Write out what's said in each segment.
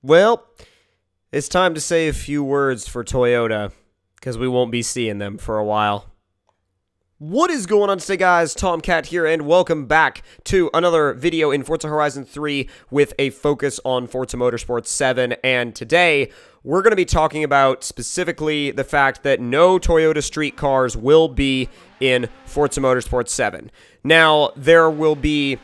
Well, it's time to say a few words for Toyota, because we won't be seeing them for a while. What is going on today, guys? Tomcat here, and welcome back to another video in Forza Horizon 3 with a focus on Forza Motorsport 7, and today we're going to be talking about specifically the fact that no Toyota street cars will be in Forza Motorsport 7. Now, there will be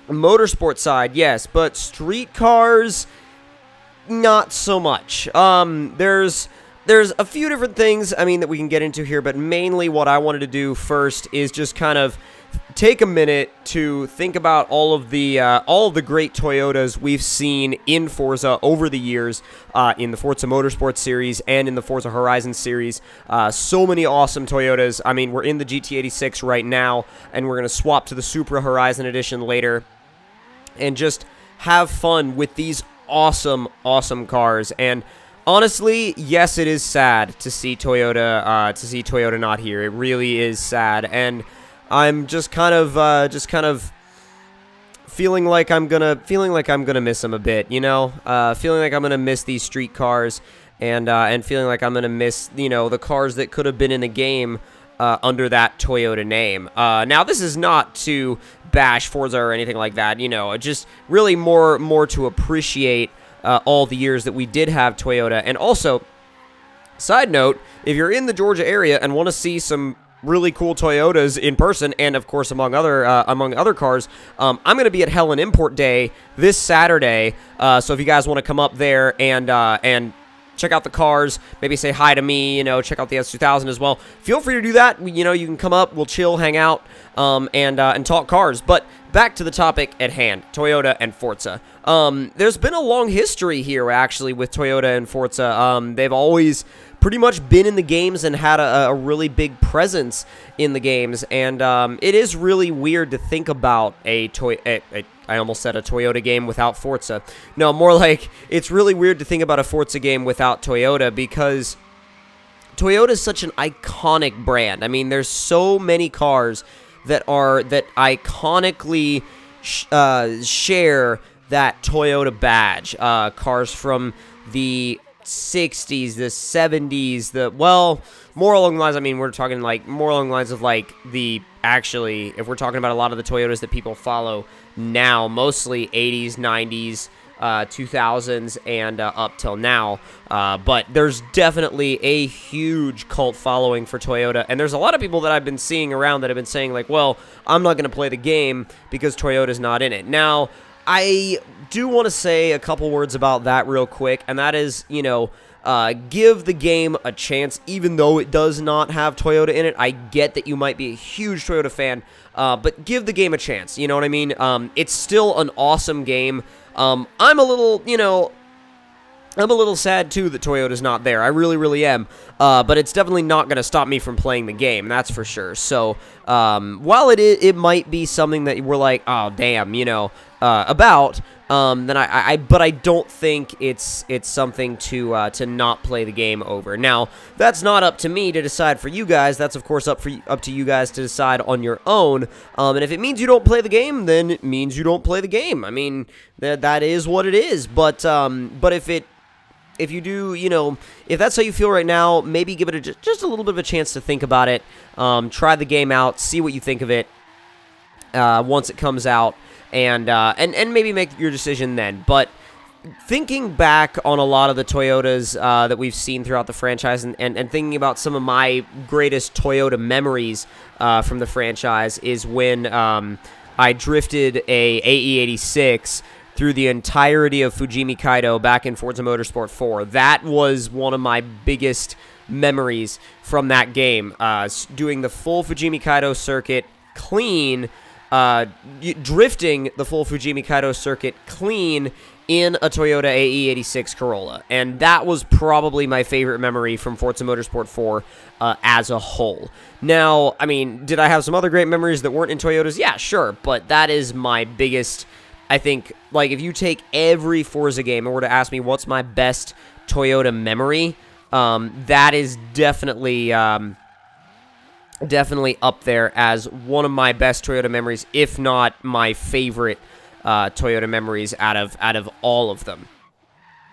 a motorsport side, yes, but street cars, not so much. There's a few different things, I mean, that we can get into here, but mainly what I wanted to do first is just kind of take a minute to think about all of the great Toyotas we've seen in Forza over the years, in the Forza Motorsport series and in the Forza Horizon series. So many awesome Toyotas. I mean, we're in the GT86 right now, and we're going to swap to the Supra Horizon Edition later, and just have fun with these awesome cars. And honestly, yes, it is sad to see Toyota not here. It really is sad, and I'm just kind of feeling like I'm gonna miss them a bit, you know, feeling like I'm gonna miss these street cars, and feeling like I'm gonna miss, you know, the cars that could have been in the game under that Toyota name. Now, this is not to bash Forza or anything like that, you know, just really more to appreciate all the years that we did have Toyota. And also, side note, if you're in the Georgia area and want to see some really cool Toyotas in person, and of course among other cars, I'm going to be at Helen Import Day this Saturday. So if you guys want to come up there and check out the cars, maybe say hi to me, you know, check out the S2000 as well, feel free to do that. You know, you can come up, we'll chill, hang out, and talk cars. But back to the topic at hand, Toyota and Forza. There's been a long history here, actually, with Toyota and Forza. They've always pretty much been in the games and had a really big presence in the games, and it is really weird to think about I almost said a Toyota game without Forza. No, more like it's really weird to think about a Forza game without Toyota, because Toyota is such an iconic brand. I mean, there's so many cars that iconically share that Toyota badge. Cars from the 60s, the 70s, well, more along the lines, I mean, we're talking like more along the lines of like actually, if we're talking about a lot of the Toyotas that people follow now, mostly 80s, 90s, 2000s, and up till now. But there's definitely a huge cult following for Toyota, and there's a lot of people that I've been seeing around that have been saying, like, well, I'm not going to play the game because Toyota's not in it. Now, I do want to say a couple words about that real quick, and that is, you know, give the game a chance, even though it does not have Toyota in it. I get that you might be a huge Toyota fan, but give the game a chance, you know what I mean? It's still an awesome game. I'm a little, you know, I'm a little sad, too, that Toyota's not there. I really am. But it's definitely not going to stop me from playing the game, that's for sure. So, while it might be something that we're like, oh, damn, you know, about, then but I don't think it's something to not play the game over. Now, that's not up to me to decide for you guys. That's, of course, up to you guys to decide on your own. And if it means you don't play the game, then it means you don't play the game. I mean, that is what it is. But if you do, you know, if that's how you feel right now, maybe give it just a little bit of a chance to think about it. Try the game out, see what you think of it once it comes out, and maybe make your decision then. But thinking back on a lot of the Toyotas that we've seen throughout the franchise, and thinking about some of my greatest Toyota memories from the franchise, is when I drifted a AE86 through the entirety of Fujimi Kaido back in Forza Motorsport 4. That was one of my biggest memories from that game. Doing the full Fujimi Kaido circuit clean, drifting the full Fujimi Kaido circuit clean in a Toyota AE86 Corolla. And that was probably my favorite memory from Forza Motorsport 4 as a whole. Now, I mean, did I have some other great memories that weren't in Toyotas? Yeah, sure, but that is my biggest, I think, like, if you take every Forza game and were to ask me what's my best Toyota memory, that is definitely up there as one of my best Toyota memories, if not my favorite Toyota memories out of all of them.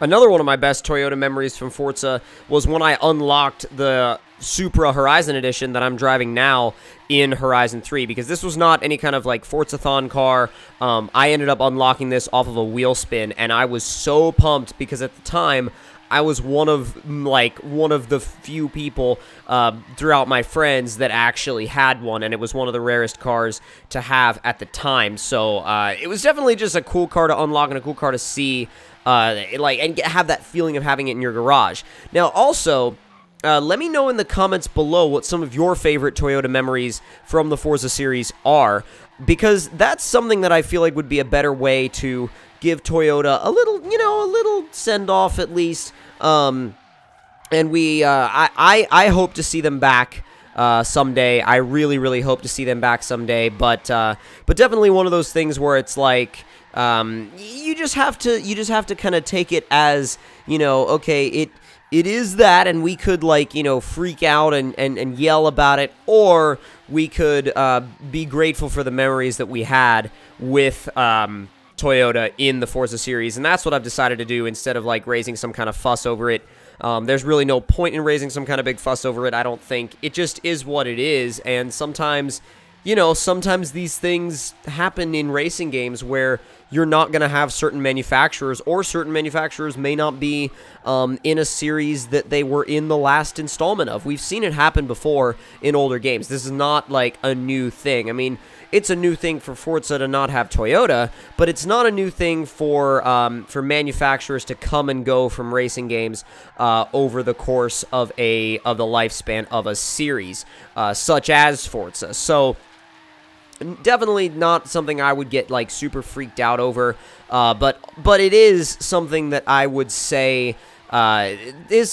Another one of my best Toyota memories from Forza was when I unlocked the Supra Horizon Edition that I'm driving now in Horizon 3, because this was not any kind of like Forza-thon car. I ended up unlocking this off of a wheel spin, and I was so pumped because at the time I was one of the few people throughout my friends that actually had one, and it was one of the rarest cars to have at the time. So it was definitely just a cool car to unlock and a cool car to see, and have that feeling of having it in your garage. Now, also, let me know in the comments below what some of your favorite Toyota memories from the Forza series are, because that's something that I feel like would be a better way to give Toyota a little, a little send-off at least. And I hope to see them back someday. I really, really hope to see them back someday. But definitely one of those things where it's like, you just have to kind of take it as, okay, it is that, and we could, freak out and yell about it, or we could be grateful for the memories that we had with Toyota in the Forza series, and that's what I've decided to do instead of, raising some kind of fuss over it. There's really no point in raising some kind of big fuss over it, I don't think. It just is what it is, and sometimes, sometimes these things happen in racing games where you're not going to have certain manufacturers, or certain manufacturers may not be in a series that they were in the last installment of. We've seen it happen before in older games. This is not, a new thing. I mean, it's a new thing for Forza to not have Toyota, but it's not a new thing for manufacturers to come and go from racing games over the course of the lifespan of a series, such as Forza. So definitely not something I would get super freaked out over, but it is something that I would say is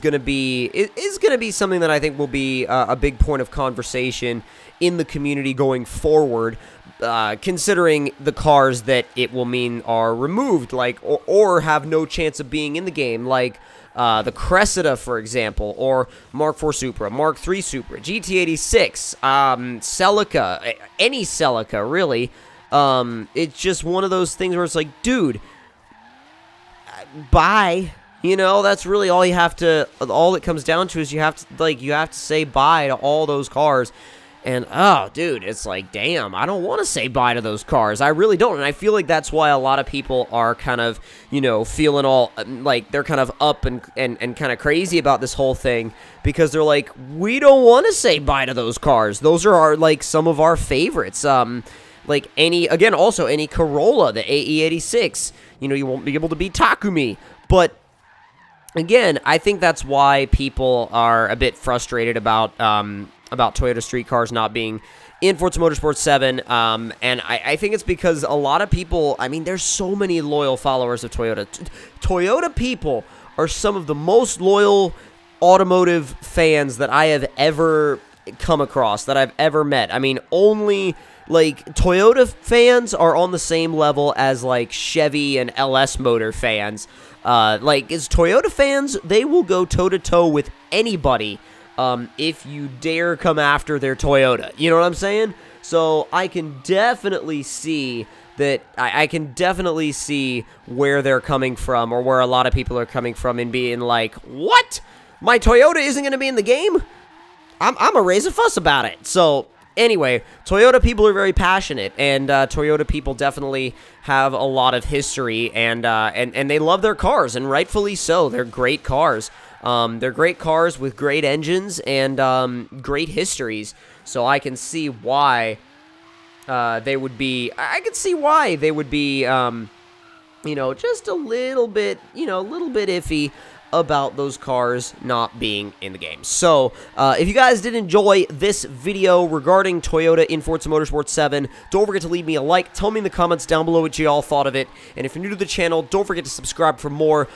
going to be something that I think will be a big point of conversation in the community going forward, considering the cars that it will mean are removed, or have no chance of being in the game, the Cressida, for example, or Mark IV Supra, Mark III Supra, GT86, Celica, any Celica, really. It's just one of those things where it's like, dude, bye. That's really all you have to, all it comes down to is you have to say bye to all those cars. And, oh, dude, it's like, damn, I don't want to say bye to those cars. I really don't. And I feel like that's why a lot of people are kind of, feeling all, they're kind of up and kind of crazy about this whole thing. Because they're like, we don't want to say bye to those cars. Those are some of our favorites. Also any Corolla, the AE86. You won't be able to beat Takumi. But again, I think that's why people are a bit frustrated about Toyota street cars not being in Forza Motorsport 7, and I think it's because a lot of people, there's so many loyal followers of Toyota. Toyota people are some of the most loyal automotive fans that I have ever come across, that I've ever met. Only, Toyota fans are on the same level as, Chevy and LS Motor fans. As Toyota fans, they will go toe-to-toe with anybody if you dare come after their Toyota. You know what I'm saying? So I can definitely see that, I can definitely see where they're coming from, or where a lot of people are coming from, and being like, what? My Toyota isn't going to be in the game? I'm going to raise a fuss about it. So anyway, Toyota people are very passionate, and Toyota people definitely have a lot of history, and they love their cars, and rightfully so. They're great cars. They're great cars with great engines and great histories. So I can see why they would be. I can see why they would be. Just a little bit iffy about those cars not being in the game. So, if you guys did enjoy this video regarding Toyota in Forza Motorsport 7, don't forget to leave me a like. Tell me in the comments down below what you all thought of it. And if you're new to the channel, don't forget to subscribe for more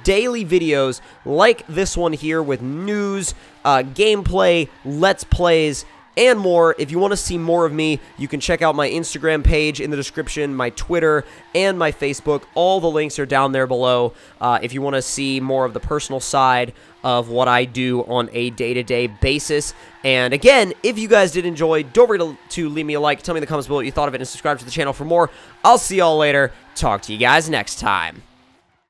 daily videos like this one here with news, gameplay, let's plays, and more. If you want to see more of me, you can check out my Instagram page in the description, my Twitter, and my Facebook. All the links are down there below if you want to see more of the personal side of what I do on a day-to-day basis. And again, if you guys did enjoy, don't forget to leave me a like, tell me in the comments below what you thought of it, and subscribe to the channel for more. I'll see y'all later. Talk to you guys next time.